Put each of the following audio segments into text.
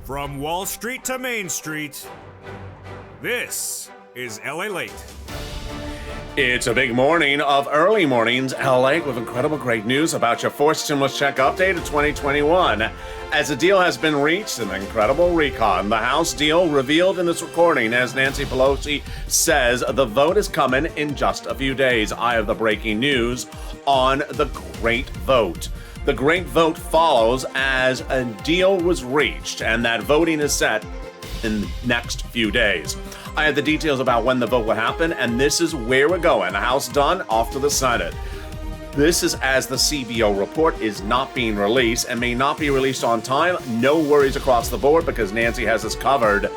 From Wall Street to Main Street, this is LALATE. It's a big morning of early mornings, LA, with incredible great news about your fourth stimulus check update of 2021. As a deal has been reached, an incredible recon. The House deal revealed in this recording, as Nancy Pelosi says the vote is coming in just a few days. I have the breaking news on the great vote. The great vote follows as a deal was reached, and that voting is set in the next few days. I have the details about when the vote will happen, and this is where we're going. The House done, off to the Senate. This is as the CBO report is not being released and may not be released on time. No worries across the board because Nancy has us covered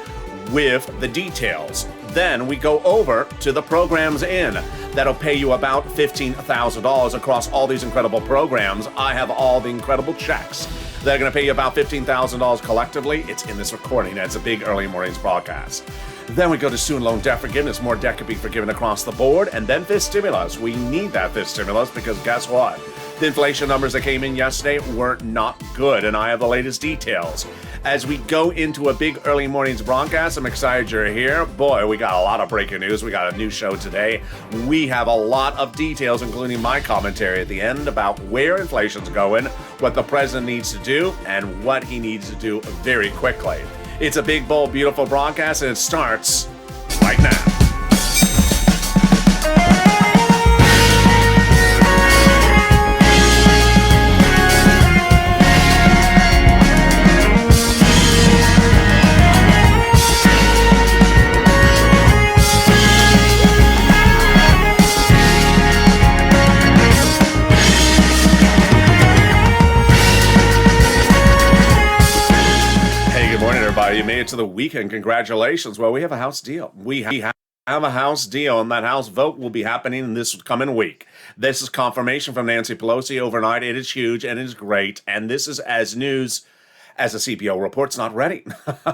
with the details. Then we go over to the programs in that'll pay you about $15,000 across all these incredible programs. I have all the incredible checks. They're going to pay you about $15,000 collectively. It's in this recording. It's a big early mornings broadcast. Then we go to student loan debt forgiveness. More debt could be forgiven across the board. And then fifth stimulus. We need that fifth stimulus because guess what? The inflation numbers that came in yesterday were not good, and I have the latest details. As we go into a big early mornings broadcast, I'm excited you're here. Boy, we got a lot of breaking news. We got a new show today. We have a lot of details, including my commentary at the end about where inflation's going, what the president needs to do, and what he needs to do very quickly. It's a big, bold, beautiful broadcast, and it starts right now. You made it to the weekend. Congratulations. Well, we have a House deal. We have a House deal, and that House vote will be happening this coming week. This is confirmation from Nancy Pelosi overnight. It is huge and it is great. And this is as news as a CBO report's not ready.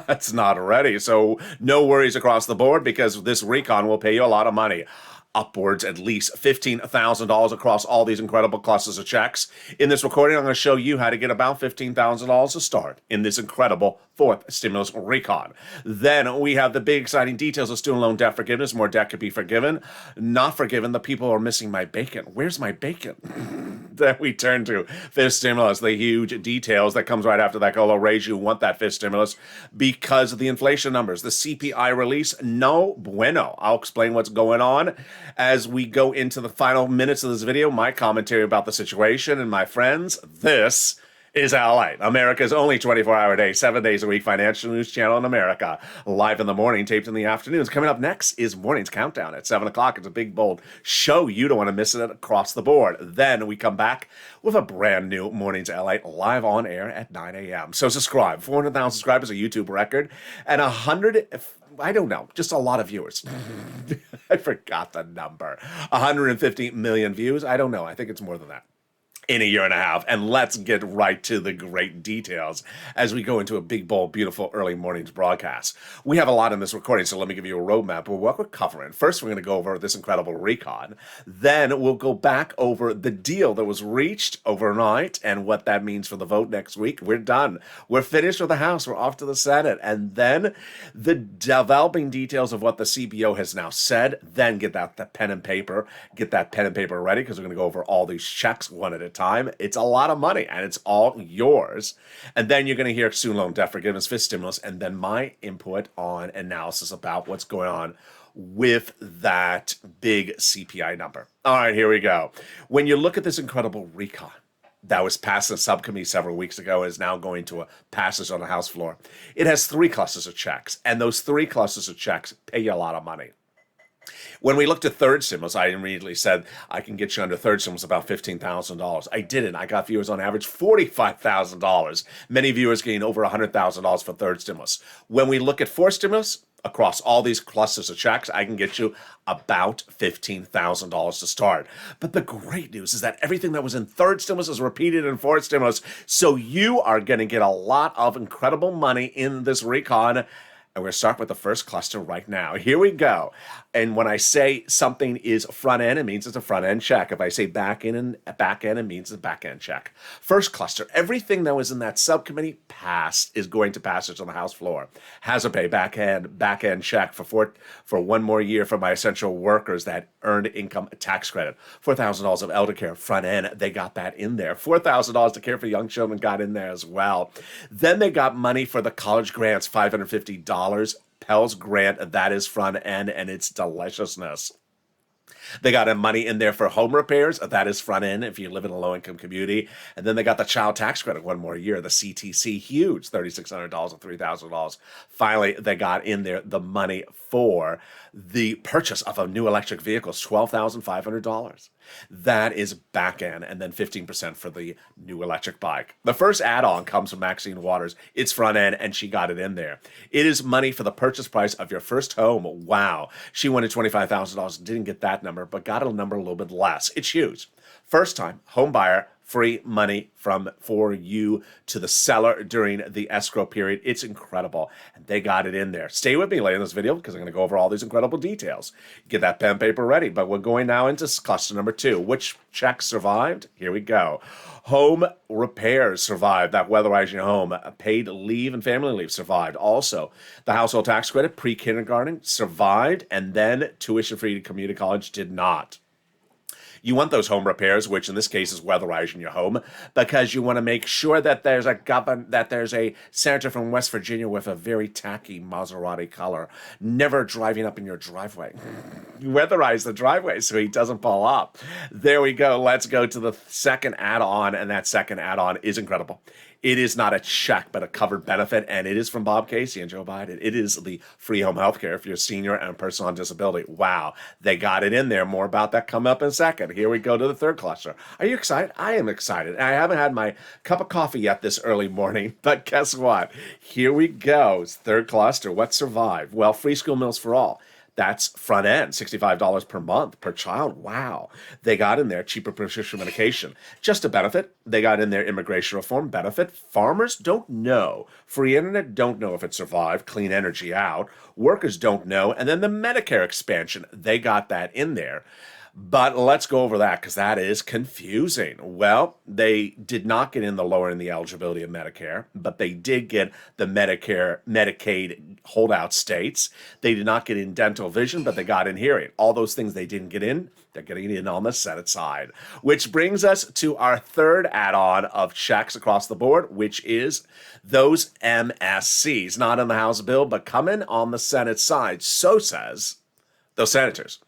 It's not ready. So no worries across the board because this recon will pay you a lot of money. Upwards at least $15,000 across all these incredible clusters of checks. In this recording, I'm going to show you how to get about $15,000 to start in this incredible fourth stimulus recon. Then we have the big exciting details of student loan debt forgiveness. More debt could be forgiven. Not forgiven. The people are missing my bacon. Where's my bacon? Then we turn to fifth stimulus, the huge details that comes right after that. Go raise you want that fifth stimulus because of the inflation numbers. The CPI release, no bueno. I'll explain what's going on as we go into the final minutes of this video. My commentary about the situation, and my friends, this is LALATE, America's only 24-hour day, 7 days a week financial news channel in America. Live in the morning, taped in the afternoons. Coming up next is Morning's Countdown at 7 o'clock. It's a big, bold show. You don't want to miss it across the board. Then we come back with a brand new Morning's LALATE live on air at 9 a.m. So subscribe. 400,000 subscribers, a YouTube record, and 100... I don't know, just a lot of viewers. I forgot the number. 150 million views. I don't know. I think it's more than that. In a year and a half. And let's get right to the great details as we go into a big, bold, beautiful early mornings broadcast. We have a lot in this recording, so let me give you a roadmap of what we're covering. First, we're going to go over this incredible recon. Then we'll go back over the deal that was reached overnight and what that means for the vote next week. We're done. We're finished with the House. We're off to the Senate. And then the developing details of what the CBO has now said. Then get that pen and paper. Get that pen and paper ready because we're going to go over all these checks one at a time. It's a lot of money and it's all yours. And then you're going to hear student loan debt forgiveness, fifth stimulus, and then my input on analysis about what's going on with that big CPI number. All right, here we go. When you look at this incredible recon that was passed in a subcommittee several weeks ago and is now going to a passage on the House floor, it has three clusters of checks, and those three clusters of checks pay you a lot of money. When we looked at third stimulus, I immediately said, I can get you under third stimulus about $15,000. I didn't. I got viewers on average $45,000. Many viewers gained over $100,000 for third stimulus. When we look at fourth stimulus, across all these clusters of checks, I can get you about $15,000 to start. But the great news is that everything that was in third stimulus is repeated in fourth stimulus. So you are going to get a lot of incredible money in this recon. And we're going to start with the first cluster right now. Here we go. And when I say something is front end, it means it's a front end check. If I say back end, it means it's a back end check. First cluster, everything that was in that subcommittee passed is going to passage on the House floor. Has a pay back end check for one more year for my essential workers that earned income tax credit. $4,000 of elder care front end, they got that in there. $4,000 to care for young children got in there as well. Then they got money for the college grants, $550. Pell's grant, that is front end, and it's deliciousness. They got money in there for home repairs. That is front end if you live in a low-income community. And then they got the child tax credit one more year, the CTC, huge, $3,600 and $3,000. Finally, they got in there the money for the purchase of a new electric vehicle, $12,500. That is back end, and then 15% for the new electric bike. The first add-on comes from Maxine Waters. It's front end, and she got it in there. It is money for the purchase price of your first home. Wow. She wanted $25,000, didn't get that number, but got a number a little bit less. It's huge. First time home buyer, free money for you to the seller during the escrow period. It's incredible. And they got it in there. Stay with me later in this video because I'm going to go over all these incredible details. Get that pen and paper ready. But we're going now into cluster number 2. Which check survived? Here we go. Home repairs survived. That weatherizing your home. Paid leave and family leave survived. Also, the household tax credit, pre-kindergarten, survived. And then tuition-free community college did not. You want those home repairs, which in this case is weatherizing your home, because you want to make sure that there's a senator from West Virginia with a very tacky Maserati color never driving up in your driveway. You weatherize the driveway so he doesn't pull up. There we go. Let's go to the second add-on, and that second add-on is incredible. It is not a check, but a covered benefit, and it is from Bob Casey and Joe Biden. It is the free home health care if you're a senior and a person on disability. Wow, they got it in there. More about that coming up in a second. Here we go to the third cluster. Are you excited? I am excited. I haven't had my cup of coffee yet this early morning, but guess what? Here we go. It's third cluster. What survived? Well, free school meals for all. That's front end, $65 per month per child. Wow. They got in there cheaper prescription medication. Just a benefit. They got in there immigration reform benefit. Farmers don't know. Free internet don't know if it survived. Clean energy out. Workers don't know. And then the Medicare expansion. They got that in there. But let's go over that because that is confusing. Well, they did not get in the lowering the eligibility of Medicare, but they did get the Medicaid holdout states. They did not get in dental vision, but they got in hearing. All those things they didn't get in, they're getting in on the Senate side. Which brings us to our third add-on of checks across the board, which is those MSCs. Not in the House bill, but coming on the Senate side. So says those senators.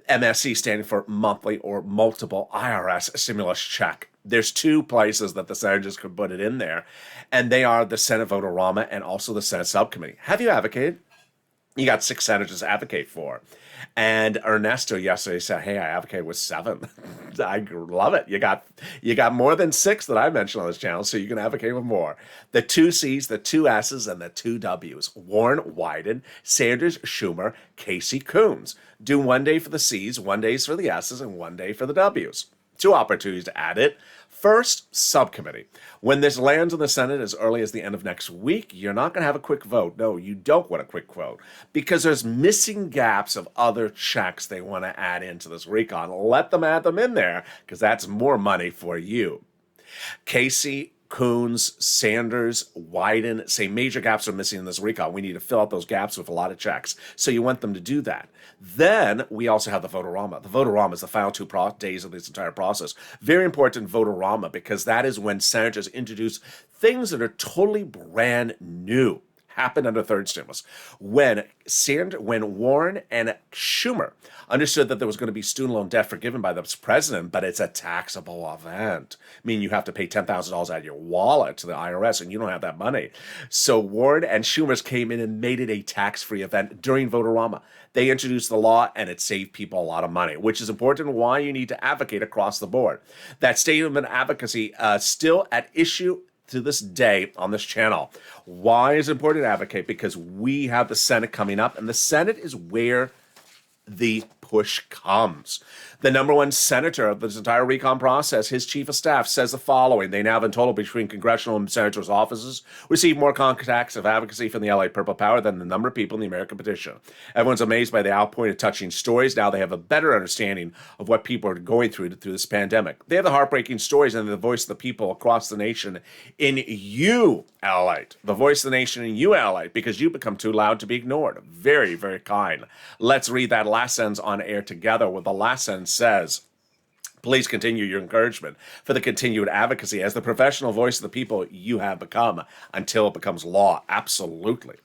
MSC standing for monthly or multiple IRS stimulus check. There's two places that the senators could put it in there, and they are the Senate Vote-A-Rama and also the Senate Subcommittee. Have you advocated? You got 6 senators to advocate for. And Ernesto yesterday said, hey, I advocated with 7. I love it. You got more than 6 that I mentioned on this channel, so you can advocate with more. The 2 C's, the 2 S's, and the 2 W's. Warren, Wyden, Sanders, Schumer, Casey, Coons. Do 1 day for the C's, 1 day for the S's, and 1 day for the W's. 2 opportunities to add it. First, subcommittee. When this lands in the Senate as early as the end of next week, you're not going to have a quick vote. No, you don't want a quick vote because there's missing gaps of other checks they want to add into this recon. Let them add them in there because that's more money for you. Casey, Coons, Sanders, Wyden say major gaps are missing in this recon. We need to fill out those gaps with a lot of checks. So you want them to do that. Then we also have the Vote-A-Rama. The Vote-A-Rama is the final 2 days of this entire process. Very important Vote-A-Rama because that is when senators introduce things that are totally brand new. Happened under third stimulus. When Warren and Schumer understood that there was going to be student loan debt forgiven by the president, but it's a taxable event, meaning you have to pay $10,000 out of your wallet to the IRS, and you don't have that money. So Warren and Schumer's came in and made it a tax-free event during Vote-A-Rama. They introduced the law, and it saved people a lot of money, which is important why you need to advocate across the board. That statement of advocacy still at issue to this day on this channel. Why is it important to advocate? Because we have the Senate coming up, and the Senate is where the push comes. The number one senator of this entire recon process, his chief of staff, says the following. They now have in total between congressional and senators' offices received more contacts of advocacy from the LA Purple Power than the number of people in the American petition. Everyone's amazed by the outpouring of touching stories. Now they have a better understanding of what people are going through this pandemic. They have the heartbreaking stories and the voice of the people across the nation in you, LALATE. The voice of the nation in you, LALATE, because you become too loud to be ignored. Very, very kind. Let's read that last sentence on air together, where the last sentence says, please continue your encouragement for the continued advocacy as the professional voice of the people you have become until it becomes law. Absolutely.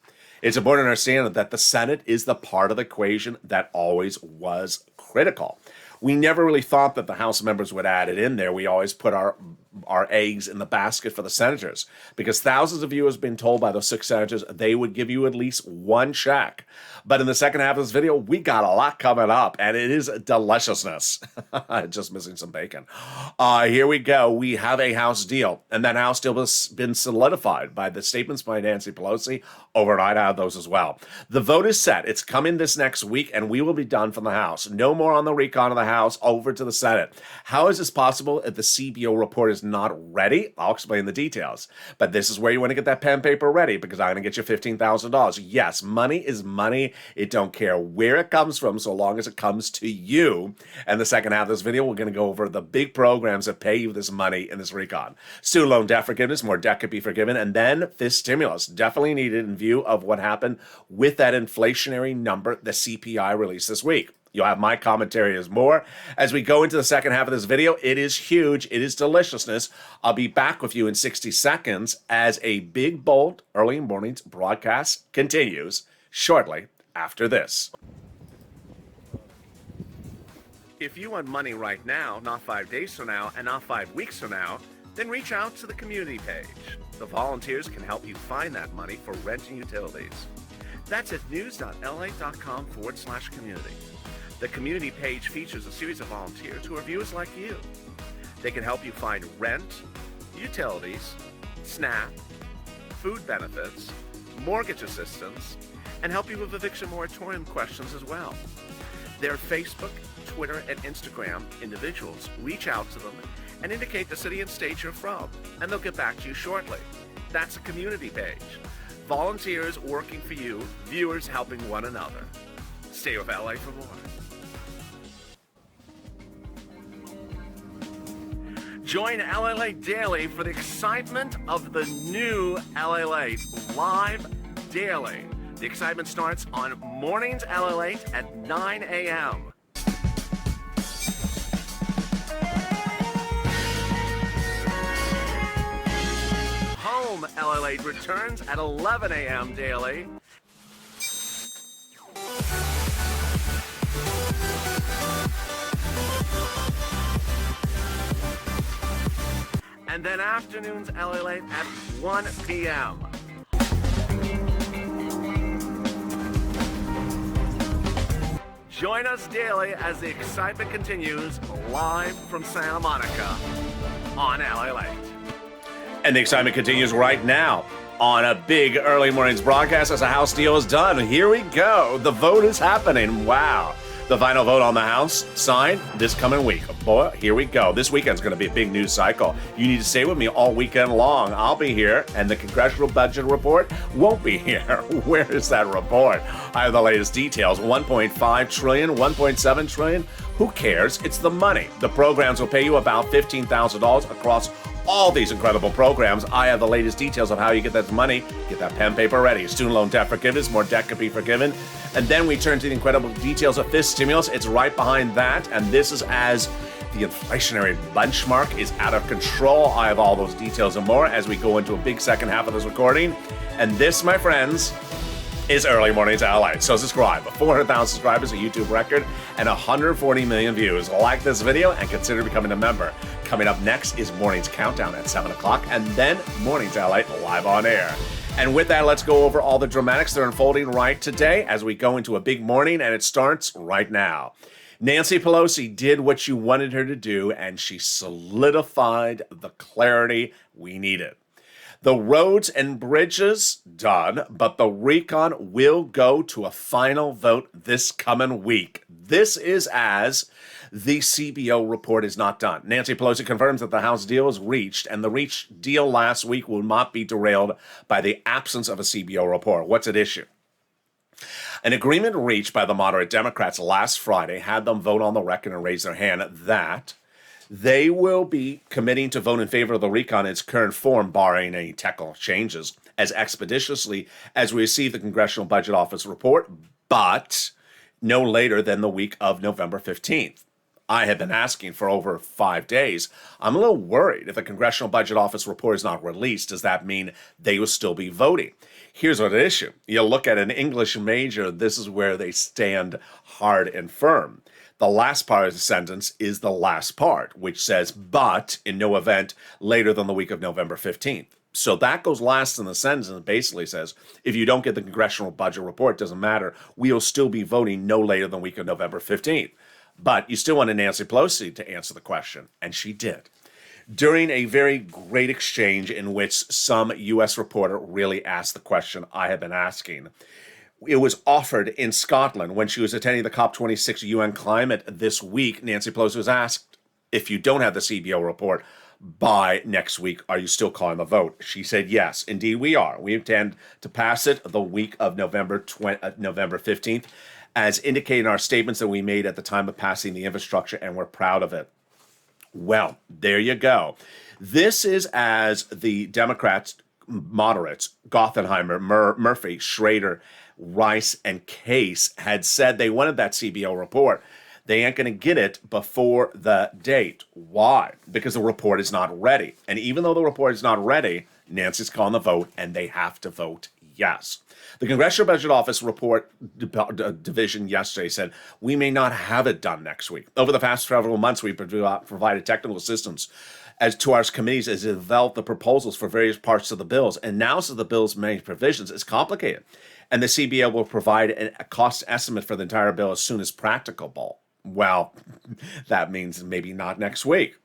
It's important to understand that the Senate is the part of the equation that always was critical. We never really thought that the House members would add it in there. We always put our eggs in the basket for the senators, because thousands of you have been told by those 6 senators they would give you at least one check. But in the second half of this video, we got a lot coming up, and it is deliciousness. Just missing some bacon. Here we go. We have a House deal, and that House deal has been solidified by the statements by Nancy Pelosi. Overnight, I have those as well. The vote is set. It's coming this next week, and we will be done from the House. No more on the recon of the House, over to the Senate. How is this possible if the CBO report is not ready? I'll explain the details. But this is where you want to get that pen and paper ready, because I'm going to get you $15,000. Yes, money is money. It don't care where it comes from, so long as it comes to you. And the second half of this video, we're going to go over the big programs that pay you this money in this recon. Student loan debt forgiveness, more debt could be forgiven, and then this stimulus, definitely needed in view of what happened with that inflationary number, the CPI released this week. You'll have my commentary as more. As we go into the second half of this video, it is huge. It is deliciousness. I'll be back with you in 60 seconds as a big, bold early mornings broadcast continues shortly after this. If you want money right now, not 5 days from now, and not 5 weeks from now, then reach out to the community page. The volunteers can help you find that money for rent and utilities. That's at news.la.com/community. The community page features a series of volunteers who are viewers like you. They can help you find rent, utilities, SNAP, food benefits, mortgage assistance, and help you with eviction moratorium questions as well. Their Facebook, Twitter, and Instagram individuals reach out to them and indicate the city and state you're from, and they'll get back to you shortly. That's a community page. Volunteers working for you, viewers helping one another. Stay with LA for more. Join LALATE Daily for the excitement of the new LALATE live daily. The excitement starts on Mornings LALATE at 9 a.m. Home LALATE returns at 11 a.m. daily. And then afternoons LALATE at 1 p.m. Join us daily as the excitement continues live from Santa Monica on LALATE. And the excitement continues right now on a big early mornings broadcast as the House deal is done. Here we go. The vote is happening. Wow. The final vote on the House signed this coming week. Boy, here we go. This weekend's going to be a big news cycle. You need to stay with me all weekend long. I'll be here, and the Congressional Budget Report won't be here. Where is that report? I have the latest details. 1.5 trillion, 1.7 trillion. Who cares? It's the money. The programs will pay you about $15,000 across all these incredible programs. I have the latest details of how you get that money. Get that pen paper ready. Student loan debt forgiveness, more debt could be forgiven. And then we turn to the incredible details of this stimulus. It's right behind that. And this is as the inflationary benchmark is out of control. I have all those details and more as we go into a big second half of this recording. And this, my friends, is Early Mornings LA. So subscribe. 400,000 subscribers, a YouTube record, and 140 million views. Like this video and consider becoming a member. Coming up next is Mornings Countdown at 7 o'clock, and then Mornings LA live on air. And with that, let's go over all the dramatics that are unfolding right today as we go into a big morning, and it starts right now. Nancy Pelosi did what you wanted her to do, and she solidified the clarity we needed. The roads and bridges, done, but the recon will go to a final vote this coming week. This is as the CBO report is not done. Nancy Pelosi confirms that the House deal is reached, and the reached deal last week will not be derailed by the absence of a CBO report. What's at issue? An agreement reached by the moderate Democrats last Friday had them vote on the record and raise their hand that they will be committing to vote in favor of the recon in its current form, barring any technical changes, as expeditiously as we receive the Congressional Budget Office report, but no later than the week of November 15th. I have been asking for over 5 days. I'm a little worried if the Congressional Budget Office report is not released. Does that mean they will still be voting? Here's what the issue. You look at an English major, this is where they stand hard and firm. The last part of the sentence is the last part, which says, but in no event later than the week of November 15th. So that goes last in the sentence and basically says, if you don't get the Congressional Budget report, it doesn't matter. We will still be voting no later than the week of November 15th. But you still wanted Nancy Pelosi to answer the question, and she did. During a very great exchange in which some U.S. reporter really asked the question I have been asking, it was offered in Scotland when she was attending the COP26 UN climate this week. Nancy Pelosi was asked, if you don't have the CBO report by next week, are you still calling the vote? She said, yes, indeed we are. We intend to pass it the week of November 15th, as indicated in our statements that we made at the time of passing the infrastructure, and we're proud of it. Well, there you go. This is as the Democrats, moderates, Gothenheimer, Murphy, Schrader, Rice, and Case had said they wanted that CBO report. They ain't going to get it before the date. Why? Because the report is not ready. And even though the report is not ready, Nancy's calling the vote, and they have to vote yes. The Congressional Budget Office report division yesterday said, we may not have it done next week. Over the past several months, we've provided technical assistance as to our committees as they develop the proposals for various parts of the bills. And now, so the bill's many provisions, it's complicated. And the CBO will provide a cost estimate for the entire bill as soon as practicable. Well, that means maybe not next week.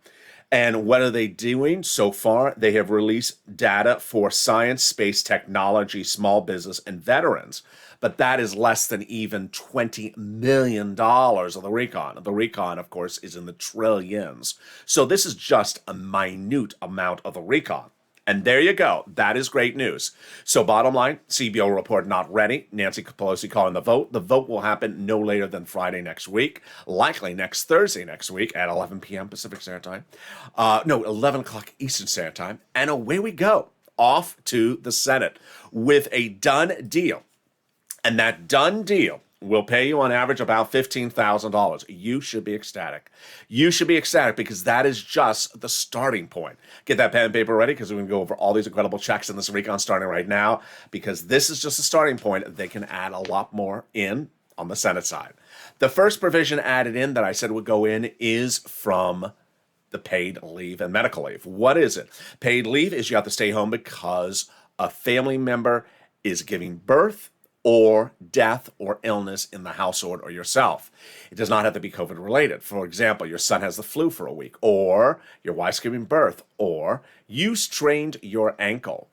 And what are they doing so far? They have released data for science, space, technology, small business, and veterans. But that is less than even $20 million of the recon. The recon, of course, is in the trillions. So this is just a minute amount of the recon. And there you go. That is great news. So bottom line, CBO report not ready. Nancy Pelosi calling the vote. The vote will happen no later than Friday next week, likely next Thursday next week at 11 p.m. Pacific Standard Time. 11 o'clock Eastern Standard Time. And away we go, off to the Senate with a done deal. And that done deal will pay you on average about $15,000. You should be ecstatic. You should be ecstatic because that is just the starting point. Get that pen and paper ready because we're going to go over all these incredible checks in this recon starting right now because this is just a starting point. They can add a lot more in on the Senate side. The first provision added in that I said would go in is from the paid leave and medical leave. What is it? Paid leave is you have to stay home because a family member is giving birth or death or illness in the household or yourself. It does not have to be COVID related. For example, your son has the flu for a week, or your wife's giving birth, or you sprained your ankle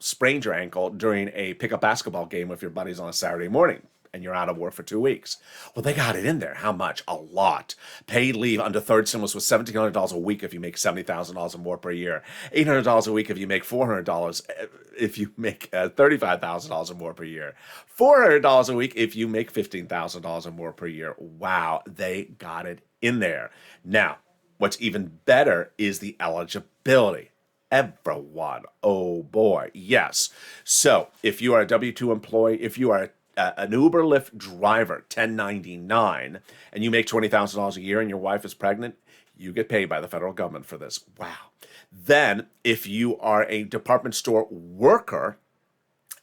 during a pickup basketball game with your buddies on a Saturday morning, and you're out of work for 2 weeks. Well, they got it in there. How much? A lot. Paid leave under third stimulus was $1,700 a week if you make $70,000 or more per year. $800 a week if you make $400 if you make $35,000 or more per year. $400 a week if you make $15,000 or more per year. Wow, they got it in there. Now, what's even better is the eligibility. Everyone, oh boy, yes. So if you are a W-2 employee, if you are an Uber Lyft driver, 1099, and you make $20,000 a year and your wife is pregnant, you get paid by the federal government for this. Wow. Then, if you are a department store worker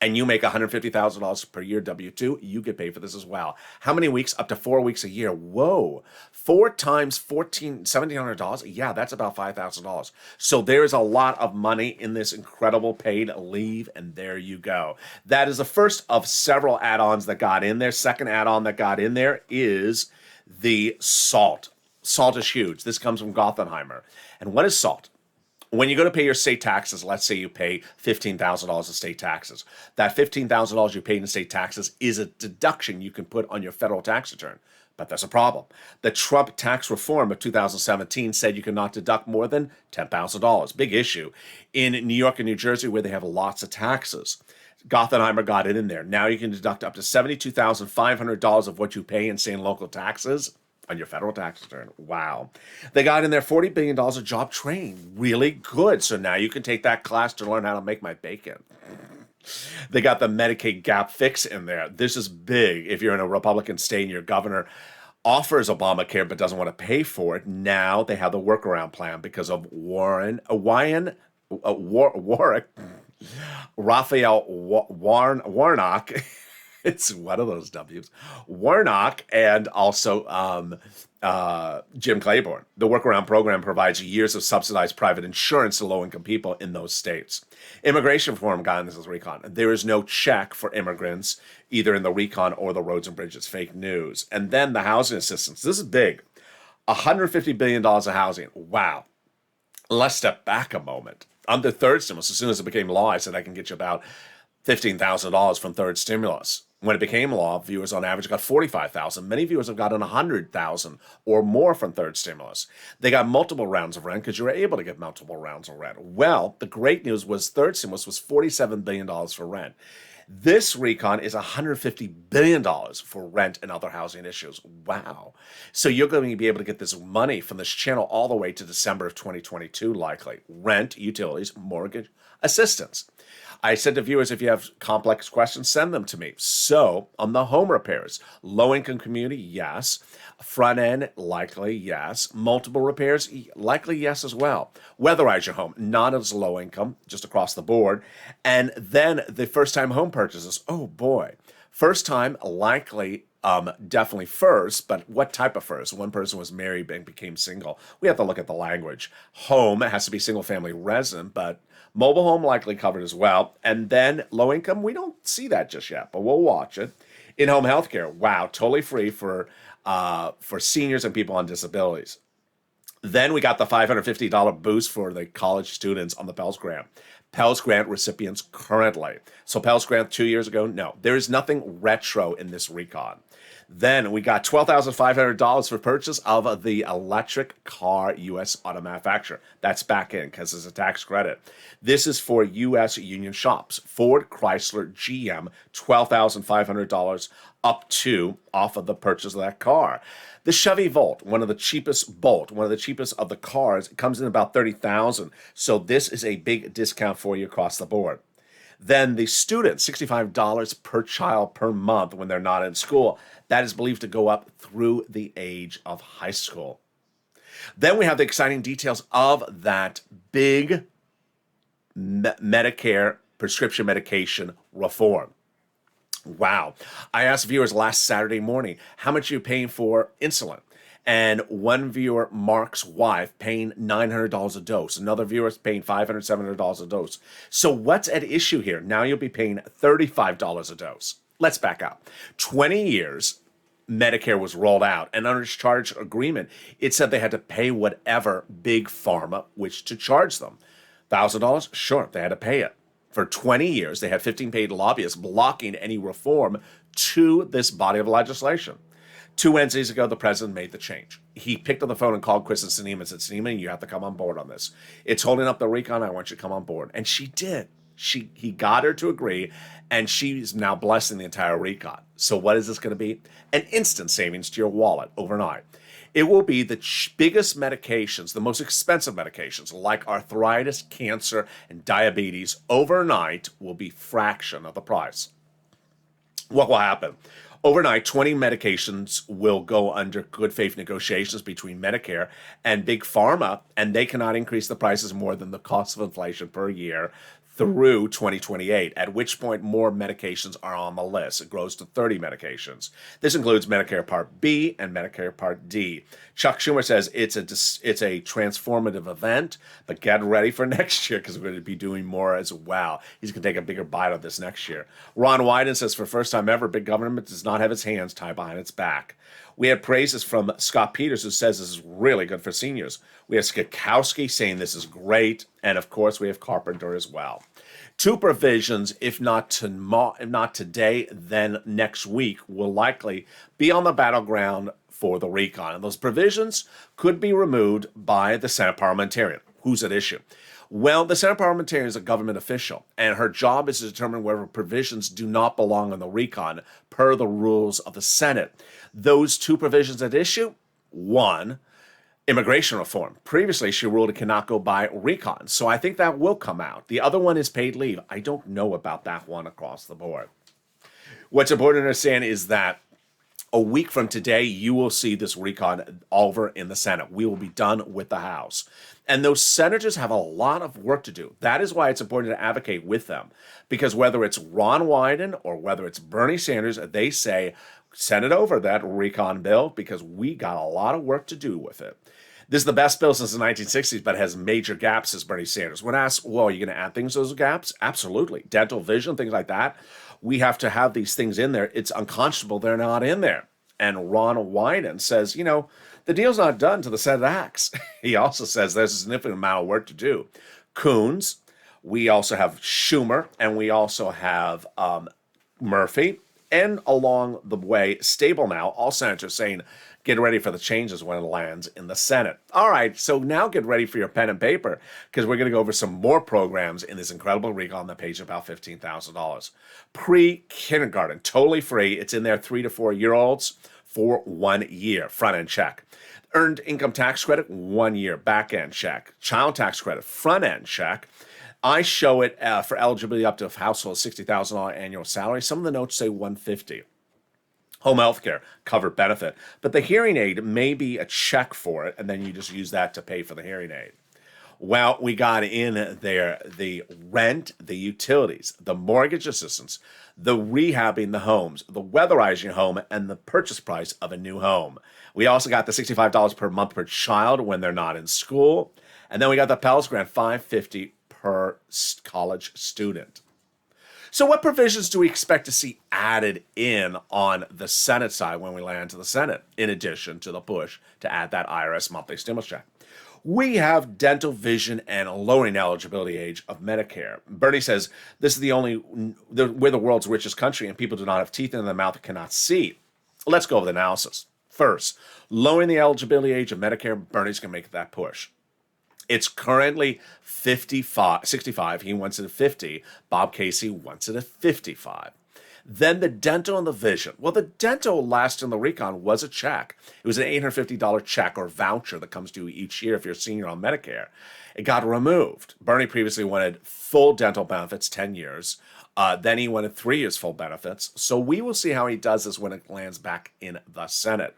and you make $150,000 per year W-2, you get paid for this as well. How many weeks? Up to 4 weeks a year. Whoa. 4 times $1,700? Yeah, that's about $5,000. So there's a lot of money in this incredible paid leave, and there you go. That is the first of several add-ons that got in there. Second add-on that got in there is the SALT. SALT is huge. This comes from Gothenheimer. And what is SALT? When you go to pay your state taxes, let's say you pay $15,000 in state taxes. That $15,000 you paid in state taxes is a deduction you can put on your federal tax return. But there's a problem. The Trump tax reform of 2017 said you cannot deduct more than $10,000. Big issue. In New York and New Jersey, where they have lots of taxes, Gothenheimer got it in there. Now you can deduct up to $72,500 of what you pay in state and local taxes on your federal tax return. Wow. They got in there $40 billion of job training. Really good. So now you can take that class to learn how to make my bacon. They got the Medicaid gap fix in there. This is big. If you're in a Republican state and your governor offers Obamacare but doesn't want to pay for it, now they have the workaround plan because of Raphael Warnock. It's one of those W's. Warnock and also Jim Claiborne. The workaround program provides years of subsidized private insurance to low-income people in those states. Immigration reform got in this recon. There is no check for immigrants, either in the recon or the roads and bridges. Fake news. And then the housing assistance. This is big. $150 billion of housing. Wow. Let's step back a moment. On the third stimulus, as soon as it became law, I said I can get you about $15,000 from third stimulus. When it became law, viewers on average got $45,000. Many viewers have gotten $100,000 or more from third stimulus. They got multiple rounds of rent because you were able to get multiple rounds of rent. Well, the great news was third stimulus was $47 billion for rent. This recon is $150 billion for rent and other housing issues. Wow. So you're going to be able to get this money from this channel all the way to December of 2022, likely. Rent, utilities, mortgage, assistance. I said to viewers, if you have complex questions, send them to me. So on the home repairs, low-income community, yes. Front end, likely, yes. Multiple repairs, likely, yes as well. Weatherize your home, not as low income, just across the board. And then the first-time home purchases, oh boy. First time, likely, definitely first, but what type of first? One person was married and became single. We have to look at the language. Home, it has to be single-family resident, but mobile home likely covered as well. And then low income, we don't see that just yet, but we'll watch it. In-home healthcare, wow, totally free for seniors and people on disabilities. Then we got the $550 boost for the college students on the Pell Grant. Pell Grant recipients currently. So Pell Grant 2 years ago, no. There is nothing retro in this recon. Then we got $12,500 for purchase of the electric car U.S. auto manufacturer. That's back in because it's a tax credit. This is for U.S. union shops. Ford, Chrysler, GM, $12,500 up to off of the purchase of that car. The Chevy Volt, one of the cheapest of the cars, it comes in about $30,000. So this is a big discount for you across the board. Then the student, $65 per child per month when they're not in school. That is believed to go up through the age of high school. Then we have the exciting details of that big Medicare prescription medication reform. Wow. I asked viewers last Saturday morning, how much are you paying for insulin? And one viewer, Mark's wife, paying $900 a dose. Another viewer is paying $500, $700 a dose. So what's at issue here? Now you'll be paying $35 a dose. Let's back up. 20 years, Medicare was rolled out, and under its charge agreement, it said they had to pay whatever big pharma wished to charge them. $1,000? Sure, they had to pay it. For 20 years, they had 15 paid lobbyists blocking any reform to this body of legislation. 2 Wednesdays ago, the president made the change. He picked up the phone and called Kristen Sinema and said, Sinema, you have to come on board on this. It's holding up the recon. I want you to come on board. And she did. He got her to agree, and she's now blessing the entire recon. So what is this going to be? An instant savings to your wallet overnight. It will be the biggest medications, the most expensive medications, like arthritis, cancer, and diabetes, overnight will be fraction of the price. What will happen? Overnight, 20 medications will go under good faith negotiations between Medicare and Big Pharma, and they cannot increase the prices more than the cost of inflation per year through 2028, at which point more medications are on the list. It grows to 30 medications. This includes Medicare Part B and Medicare Part D. Chuck Schumer says it's a transformative event, but get ready for next year because we're going to be doing more as well. He's going to take a bigger bite of this next year. Ron Wyden says for the first time ever, big government does not have its hands tied behind its back. We had praises from Scott Peters, who says this is really good for seniors. We have Skakowski saying this is great. And of course, we have Carpenter as well. Two provisions, if not today, then next week, will likely be on the battleground for the recon. And those provisions could be removed by the Senate parliamentarian. Who's at issue? Well, the Senate parliamentarian is a government official, and her job is to determine whether provisions do not belong in the recon per the rules of the Senate. Those two provisions at issue: one, immigration reform. Previously, she ruled it cannot go by recon, so I think that will come out. The other one is paid leave. I don't know about that one across the board. What's important to understand is that a week from today, you will see this recon over in the Senate. We will be done with the House. And those senators have a lot of work to do. That is why it's important to advocate with them. Because whether it's Ron Wyden or whether it's Bernie Sanders, they say, send it over, that recon bill, because we got a lot of work to do with it. This is the best bill since the 1960s, but has major gaps, says Bernie Sanders. When asked, well, are you going to add things to those gaps? Absolutely. Dental, vision, things like that. We have to have these things in there. It's unconscionable they're not in there. And Ron Wyden says, the deal's not done till the Senate acts. He also says there's a significant amount of work to do. Coons, we also have Schumer, and we also have Murphy. And along the way, Stable now, all senators saying, get ready for the changes when it lands in the Senate. All right, so now get ready for your pen and paper, because we're going to go over some more programs in this incredible recon that pays about $15,000. Pre-kindergarten, totally free. It's in there 3 to 4 year olds for 1 year, front end check. Earned income tax credit, 1 year, back end check. Child tax credit, front end check. I show it for eligibility up to a household $60,000 annual salary. Some of the notes say $150,000. Home health care, covered benefit. But the hearing aid may be a check for it, and then you just use that to pay for the hearing aid. Well, we got in there the rent, the utilities, the mortgage assistance, the rehabbing the homes, the weatherizing your home, and the purchase price of a new home. We also got the $65 per month per child when they're not in school. And then we got the Pell Grant, $550 per college student. So what provisions do we expect to see added in on the Senate side when we land to the Senate, in addition to the push to add that IRS monthly stimulus check? We have dental, vision, and lowering eligibility age of Medicare. Bernie says this is we're the world's richest country, and people do not have teeth in their mouth and cannot see. Let's go over the analysis. First, lowering the eligibility age of Medicare, Bernie's going to make that push. It's currently 65. He wants it at 50. Bob Casey wants it at 55. Then the dental and the vision. Well, the dental last in the recon was a check. It was an $850 check or voucher that comes due each year if you're a senior on Medicare. It got removed. Bernie previously wanted full dental benefits, 10 years. Then he wanted 3 years full benefits. So we will see how he does this when it lands back in the Senate.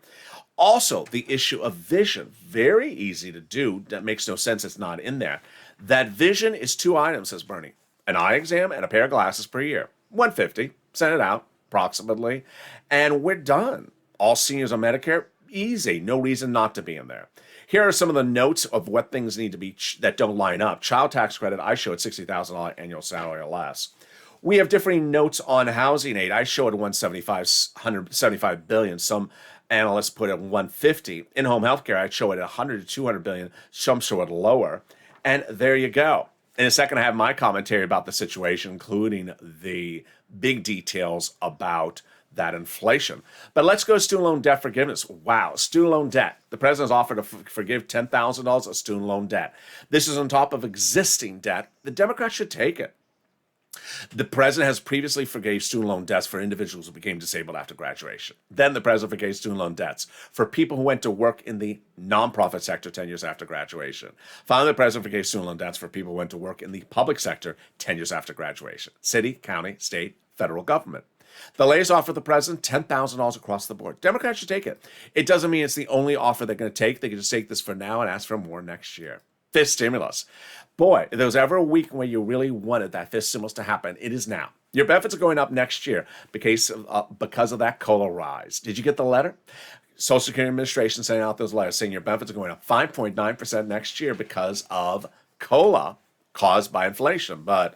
Also, the issue of vision, very easy to do. That makes no sense it's not in there. That vision is 2 items, says Bernie. An eye exam and a pair of glasses per year. $150, send it out, approximately. And we're done. All seniors on Medicare, easy. No reason not to be in there. Here are some of the notes of what things need to be that don't line up. Child tax credit, I show at $60,000 annual salary or less. We have differing notes on housing aid. I show it at $175 billion. Some analysts put it at 150. In home health care, I'd show it at 100 to 200 billion. Some show it lower. And there you go. In a second, I have my commentary about the situation, including the big details about that inflation. But let's go to student loan debt forgiveness. Wow, student loan debt. The president's offered to forgive $10,000 of student loan debt. This is on top of existing debt. The Democrats should take it. The president has previously forgave student loan debts for individuals who became disabled after graduation. Then the president forgave student loan debts for people who went to work in the nonprofit sector 10 years after graduation. Finally, the president forgave student loan debts for people who went to work in the public sector 10 years after graduation. City, county, state, federal government. The latest offer of the president, $10,000 across the board. Democrats should take it. It doesn't mean it's the only offer they're going to take. They can just take this for now and ask for more next year. Fifth stimulus. Boy, if there was ever a week where you really wanted that fifth stimulus to happen, it is now. Your benefits are going up next year because of that COLA rise. Did you get the letter? Social Security Administration sending out those letters saying your benefits are going up 5.9% next year because of COLA caused by inflation. But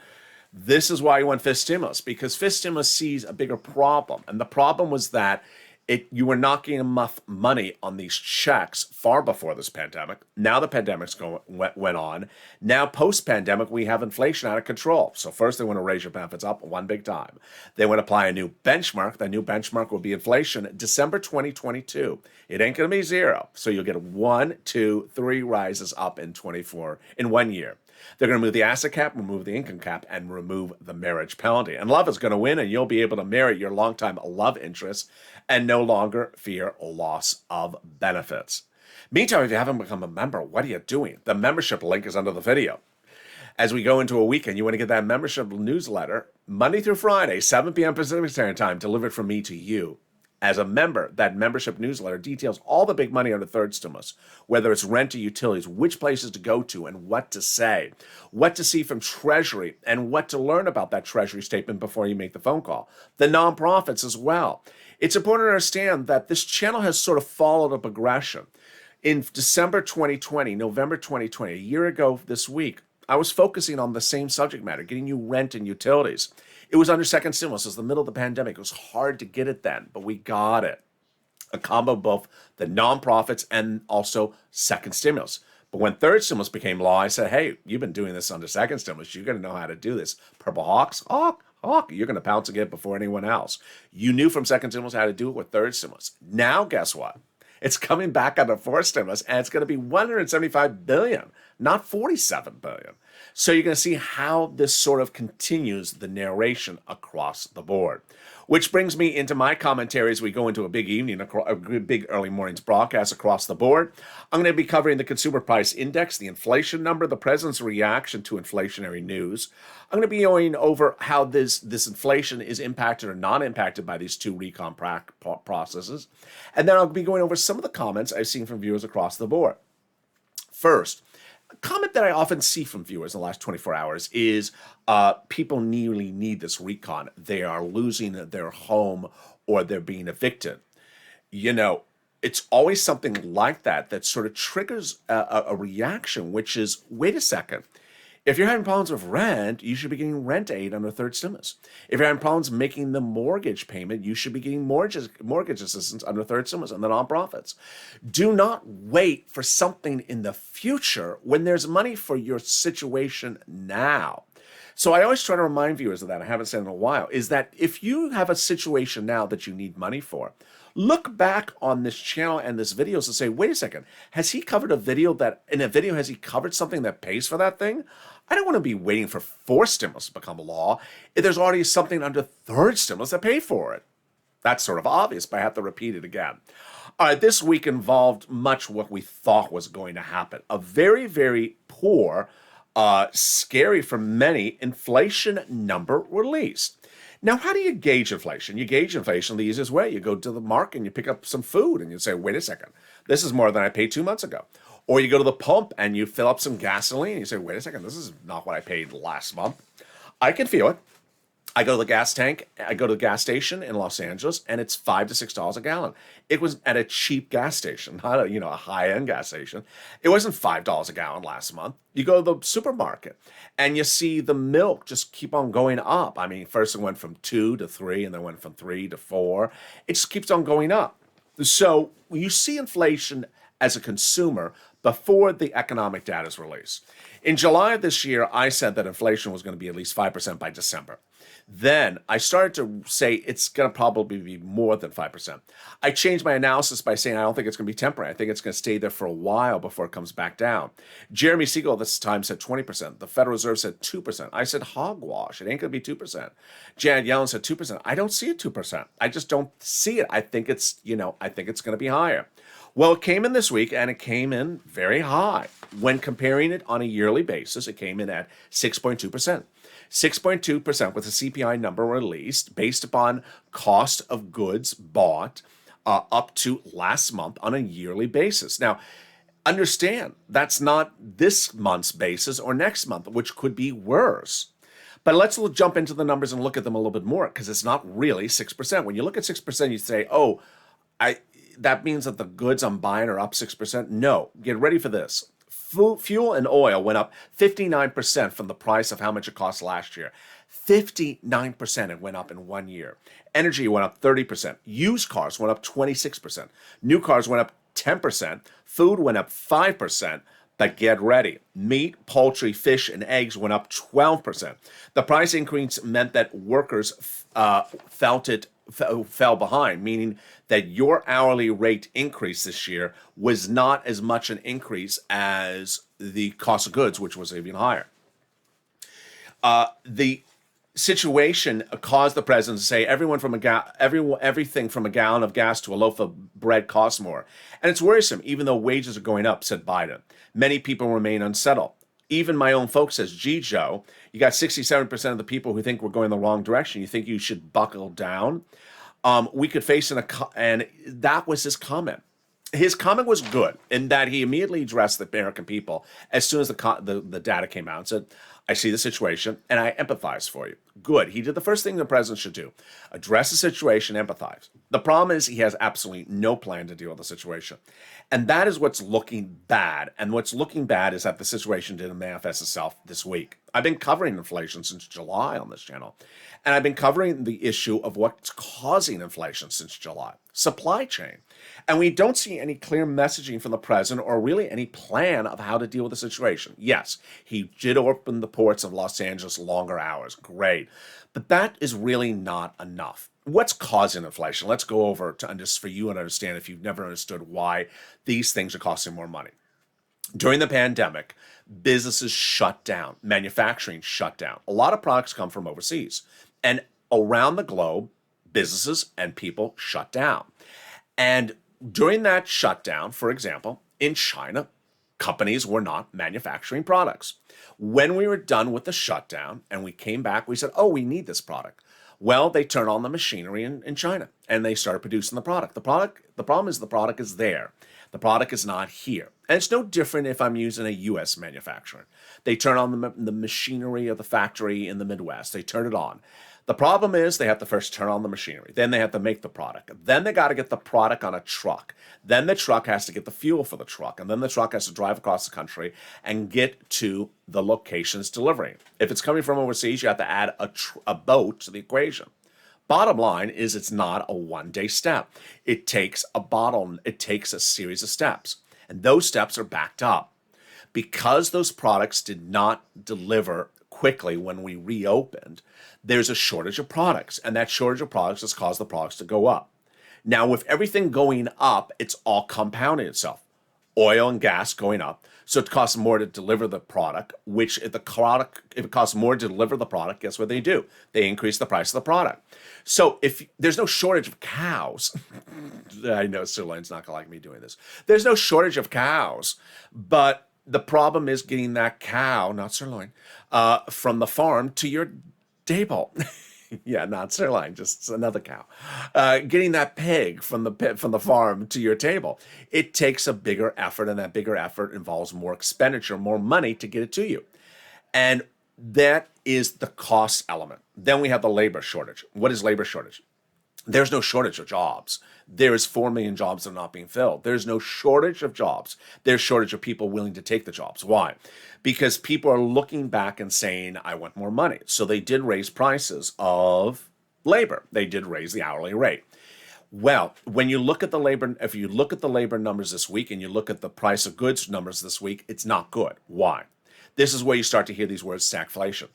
this is why you want fifth stimulus, because fifth stimulus sees a bigger problem. And the problem was that You were not getting enough money on these checks far before this pandemic. Now the pandemic's went on. Now post-pandemic, we have inflation out of control. So first they want to raise your benefits up one big time. They want to apply a new benchmark. The new benchmark will be inflation December 2022. It ain't going to be zero. So you'll get 1, 2, 3 rises up in 1 year. They're going to remove the asset cap, remove the income cap, and remove the marriage penalty. And love is going to win, and you'll be able to marry your longtime love interest and no longer fear loss of benefits. Meantime, if you haven't become a member, what are you doing? The membership link is under the video. As we go into a weekend, you want to get that membership newsletter Monday through Friday, 7 p.m. Pacific Standard Time, delivered from me to you. As a member, that membership newsletter details all the big money under third stimulus, whether it's rent or utilities, which places to go to and what to say, what to see from Treasury, and what to learn about that Treasury statement before you make the phone call. The nonprofits as well. It's important to understand that this channel has sort of followed a progression. In December 2020, November 2020, a year ago this week, I was focusing on the same subject matter, getting you rent and utilities. It was under second stimulus. It was the middle of the pandemic. It was hard to get it then, but we got it. A combo of both the nonprofits and also second stimulus. But when third stimulus became law, I said, hey, you've been doing this under second stimulus. You're going to know how to do this. Purple Hawks, hawk, you're going to pounce again before anyone else. You knew from second stimulus how to do it with third stimulus. Now, guess what? It's coming back under fourth stimulus, and it's going to be $175 billion, not $47 billion. So you're going to see how this sort of continues the narration across the board. Which brings me into my commentary as we go into a big evening, a big early morning's broadcast across the board. I'm going to be covering the consumer price index, the inflation number, the president's reaction to inflationary news. I'm going to be going over how this inflation is impacted or not impacted by these two recon processes. And then I'll be going over some of the comments I've seen from viewers across the board. First, a comment that I often see from viewers in the last 24 hours is people really need this recon. They are losing their home or they're being evicted. You know, it's always something like that that sort of triggers a reaction, which is, wait a second. If you're having problems with rent, you should be getting rent aid under third stimulus. If you're having problems making the mortgage payment, you should be getting mortgage assistance under third stimulus and the nonprofits. Do not wait for something in the future when there's money for your situation now. So I always try to remind viewers of that. I haven't said in a while, is that if you have a situation now that you need money for, look back on this channel and this videos and say, wait a second, has he covered a video that, in a video, has he covered something that pays for that thing? I don't want to be waiting for fourth stimulus to become law if there's already something under third stimulus that pay for it. That's sort of obvious, but I have to repeat it again. All right, this week involved much what we thought was going to happen. A very, very poor, scary for many, inflation number released. Now, how do you gauge inflation? You gauge inflation the easiest way. You go to the market and you pick up some food and you say, wait a second, this is more than I paid 2 months ago. Or you go to the pump and you fill up some gasoline and you say, wait a second, this is not what I paid last month. I can feel it. I go to the gas tank, I go to the gas station in Los Angeles, and it's $5 to $6 a gallon. It was at a cheap gas station, not a high-end gas station. It wasn't $5 a gallon last month. You go to the supermarket, and you see the milk just keep on going up. I mean, first it went from 2 to 3, and then went from 3 to 4. It just keeps on going up. So you see inflation as a consumer before the economic data is released. In July of this year, I said that inflation was going to be at least 5% by December. Then I started to say it's going to probably be more than 5%. I changed my analysis by saying I don't think it's going to be temporary. I think it's going to stay there for a while before it comes back down. Jeremy Siegel at this time said 20%. The Federal Reserve said 2%. I said hogwash. It ain't going to be 2%. Janet Yellen said 2%. I don't see it 2%. I just don't see it. I think it's going to be higher. Well, it came in this week, and it came in very high. When comparing it on a yearly basis, it came in at 6.2%. 6.2% with a CPI number released based upon cost of goods bought up to last month on a yearly basis. Now, understand, that's not this month's basis or next month, which could be worse. But let's jump into the numbers and look at them a little bit more, because it's not really 6%. When you look at 6%, you say, oh, that means that the goods I'm buying are up 6%. No, get ready for this. Fuel and oil went up 59% from the price of how much it cost last year. 59% it went up in 1 year. Energy went up 30%. Used cars went up 26%. New cars went up 10%. Food went up 5%. But get ready. Meat, poultry, fish, and eggs went up 12%. The price increase meant that workers fell behind, meaning that your hourly rate increase this year was not as much an increase as the cost of goods, which was even higher. The situation caused the president to say everything from a gallon of gas to a loaf of bread costs more. And it's worrisome, even though wages are going up, said Biden. Many people remain unsettled. Even my own folks says, gee, Joe, you got 67% of the people who think we're going the wrong direction. You think you should buckle down? We could face and that was his comment. His comment was good in that he immediately addressed the American people as soon as the data came out and said, I see the situation and I empathize for you. Good. He did the first thing the president should do. Address the situation, empathize. The problem is he has absolutely no plan to deal with the situation. And that is what's looking bad. And what's looking bad is that the situation didn't manifest itself this week. I've been covering inflation since July on this channel. And I've been covering the issue of what's causing inflation since July. Supply chain. And we don't see any clear messaging from the president or really any plan of how to deal with the situation. Yes, he did open the ports of Los Angeles longer hours. Great. But that is really not enough. What's causing inflation? Let's go over to for you and understand if you've never understood why these things are costing more money. During the pandemic, businesses shut down. Manufacturing shut down. A lot of products come from overseas. And around the globe, businesses and people shut down. And during that shutdown, for example, in China, companies were not manufacturing products. When we were done with the shutdown and we came back, we said, oh, we need this product. Well, they turned on the machinery in China and they started producing the product. The problem is the product is there. The product is not here. And it's no different if I'm using a U.S. manufacturer. They turn on the machinery of the factory in the Midwest. They turn it on. The problem is they have to first turn on the machinery. Then they have to make the product. Then they got to get the product on a truck. Then the truck has to get the fuel for the truck. And then the truck has to drive across the country and get to the locations delivering. If it's coming from overseas, you have to add a boat to the equation. Bottom line is it's not a one-day step. It takes a series of steps. And those steps are backed up. Because those products did not deliver quickly when we reopened, there's a shortage of products, and that shortage of products has caused the products to go up. Now, with everything going up, it's all compounding itself. Oil and gas going up, so it costs more to deliver the product, which if it costs more to deliver the product, guess what they do? They increase the price of the product. So if there's no shortage of cows, I know Sirloin's not gonna like me doing this. There's no shortage of cows, but the problem is getting that cow, not sirloin, from the farm to your table. Yeah, not sirloin, just another cow. Getting that pig from the farm to your table. It takes a bigger effort, and that bigger effort involves more expenditure, more money to get it to you. And that is the cost element. Then we have the labor shortage. What is labor shortage? There's no shortage of jobs. There is 4 million jobs that are not being filled. There's no shortage of jobs. There's shortage of people willing to take the jobs. Why? Because people are looking back and saying, I want more money. So they did raise prices of labor. They did raise the hourly rate. Well, when you look at the labor, if you look at the labor numbers this week and you look at the price of goods numbers this week, it's not good. Why? This is where you start to hear these words, stagflation.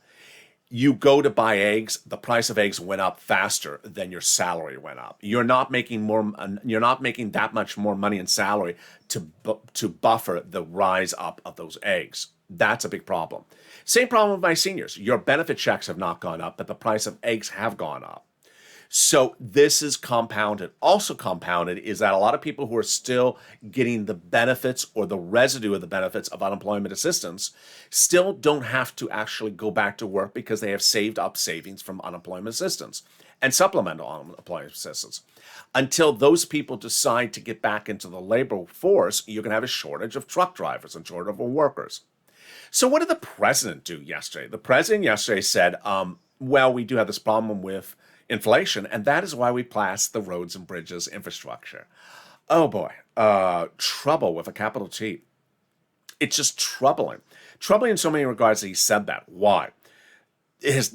You go to buy eggs, the price of eggs went up faster than your salary went up. You're not making that much more money in salary to buffer the rise up of those eggs. That's a big problem. Same problem with my seniors. Your benefit checks have not gone up, but the price of eggs have gone up. So this is compounded. Also compounded is that a lot of people who are still getting the benefits or the residue of the benefits of unemployment assistance still don't have to actually go back to work because they have saved up savings from unemployment assistance and supplemental unemployment assistance. Until those people decide to get back into the labor force, you're going to have a shortage of truck drivers and shortage of workers. So what did the president do yesterday? The president yesterday said, well, we do have this problem with inflation, and that is why we passed the roads and bridges infrastructure. Oh boy, trouble with a capital T. It's just troubling. Troubling in so many regards that he said that. Why?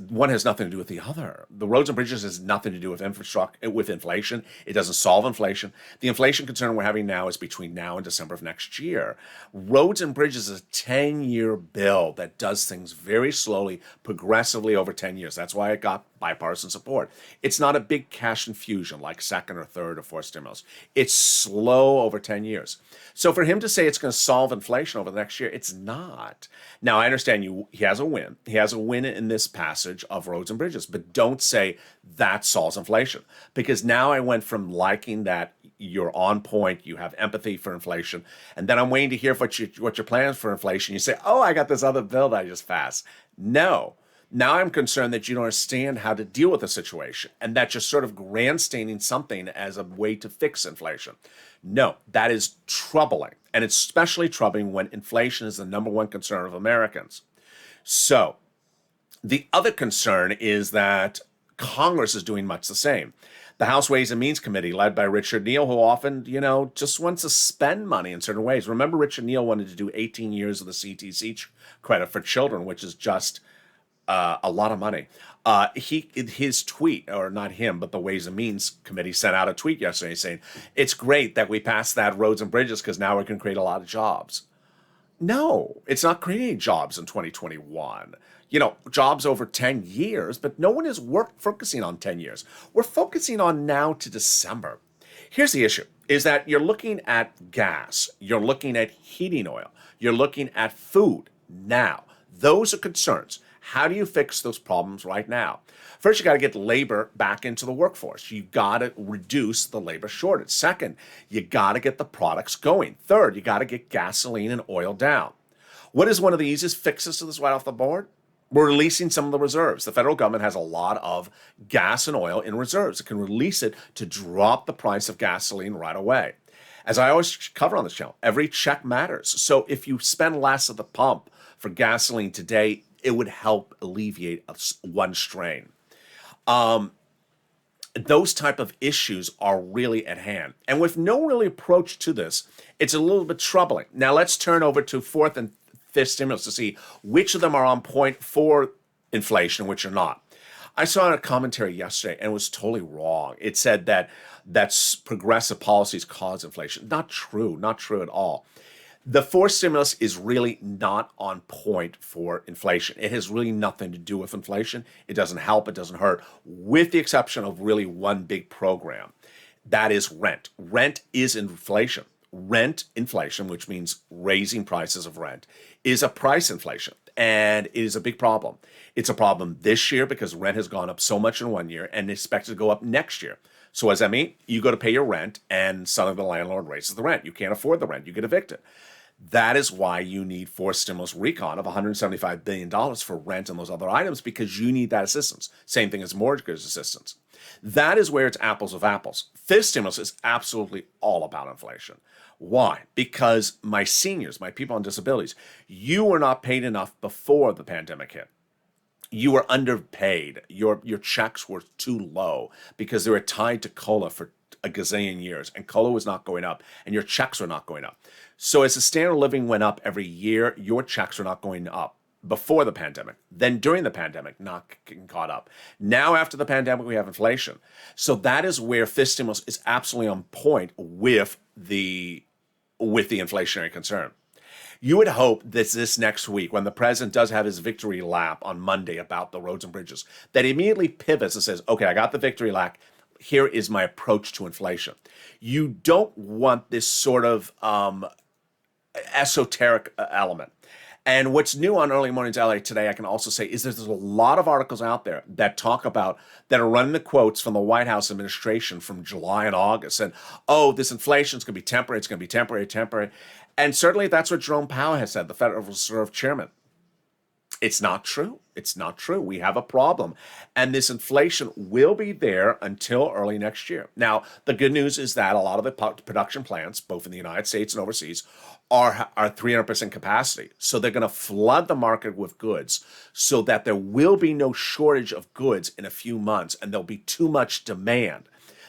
One has nothing to do with the other. The roads and bridges has nothing to do with infrastructure, with inflation. It doesn't solve inflation. The inflation concern we're having now is between now and December of next year. Roads and bridges is a 10-year bill that does things very slowly, progressively over 10 years. That's why it got bipartisan support. It's not a big cash infusion like second or third or fourth stimulus. It's slow over 10 years. So for him to say it's going to solve inflation over the next year, it's not. Now, I understand he has a win. He has a win in this passage of roads and bridges, but don't say that solves inflation, because now I went from liking that you're on point, you have empathy for inflation, and then I'm waiting to hear what your plans for inflation. You say, oh, I got this other bill that I just passed. No. Now I'm concerned that you don't understand how to deal with the situation and that you're sort of grandstanding something as a way to fix inflation. No, that is troubling. And it's especially troubling when inflation is the number one concern of Americans. So the other concern is that Congress is doing much the same. The House Ways and Means Committee, led by Richard Neal, who often, just wants to spend money in certain ways. Remember, Richard Neal wanted to do 18 years of the CTC credit for children, which is just a lot of money. His tweet, or not him, but the Ways and Means Committee sent out a tweet yesterday saying, it's great that we passed that roads and bridges because now we can create a lot of jobs. No, it's not creating jobs in 2021. Jobs over 10 years, but no one is focusing on 10 years. We're focusing on now to December. Here's the issue, is that you're looking at gas, you're looking at heating oil, you're looking at food now. Those are concerns. How do you fix those problems right now? First, you got to get labor back into the workforce. You got to reduce the labor shortage. Second, you got to get the products going. Third, you got to get gasoline and oil down. What is one of the easiest fixes to this right off the board? We're releasing some of the reserves. The federal government has a lot of gas and oil in reserves. It can release it to drop the price of gasoline right away. As I always cover on this channel, every check matters. So if you spend less at the pump for gasoline today, it would help alleviate one strain. Those type of issues are really at hand. And with no really approach to this, it's a little bit troubling. Now let's turn over to fourth and fifth stimulus to see which of them are on point for inflation and which are not. I saw a commentary yesterday and it was totally wrong. It said that progressive policies cause inflation. Not true at all. The fourth stimulus is really not on point for inflation. It has really nothing to do with inflation. It doesn't help, it doesn't hurt, with the exception of really one big program. That is rent. Rent is inflation. Rent inflation, which means raising prices of rent, is a price inflation, and it is a big problem. It's a problem this year because rent has gone up so much in 1 year and expected to go up next year. So what does that mean? You go to pay your rent and suddenly the landlord raises the rent. You can't afford the rent. You get evicted. That is why you need fourth stimulus recon of $175 billion for rent and those other items, because you need that assistance. Same thing as mortgage assistance. That is where it's apples of apples. Fifth stimulus is absolutely all about inflation. Why? Because my seniors, my people on disabilities, you were not paid enough before the pandemic hit. You were underpaid. Your checks were too low because they were tied to COLA for a gazillion years, and COLA was not going up, and your checks were not going up. So as the standard of living went up every year, your checks were not going up before the pandemic. Then during the pandemic, not getting caught up. Now after the pandemic, we have inflation. So that is where fifth stimulus is absolutely on point with the inflationary concern. You would hope that this next week, when the president does have his victory lap on Monday about the roads and bridges, that he immediately pivots and says, okay, I got the victory lap. Here is my approach to inflation. You don't want this sort of esoteric element. And what's new on Early Mornings LA today, I can also say, is there's a lot of articles out there that talk about, that are running the quotes from the White House administration from July and August. And, oh, this inflation is going to be temporary. It's going to be temporary. And certainly that's what Jerome Powell has said, the Federal Reserve Chairman. It's not true. It's not true. We have a problem. And this inflation will be there until early next year. Now, the good news is that a lot of the production plants, both in the United States and overseas, are 300% capacity. So they're going to flood the market with goods so that there will be no shortage of goods in a few months, and there'll be too much demand.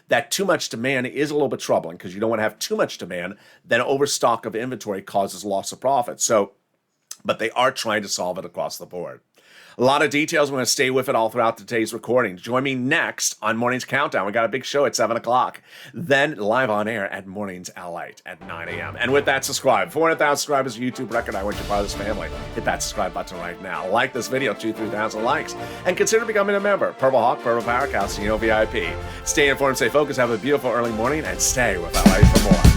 That too much demand is a little bit troubling because you don't want to have too much demand. Then overstock of inventory causes loss of profit. But they are trying to solve it across the board. A lot of details. We're going to stay with it all throughout today's recording. Join me next on Morning's Countdown. We got a big show at 7 o'clock. Then live on air at Morning's LALATE at 9 a.m. And with that, subscribe. 400,000 subscribers, YouTube record. I want you part of this family. Hit that subscribe button right now. Like this video, 2,000-3,000 likes. And consider becoming a member. Purple Hawk, Purple Power, Casino VIP. Stay informed, stay focused, have a beautiful early morning, and stay with LA for more.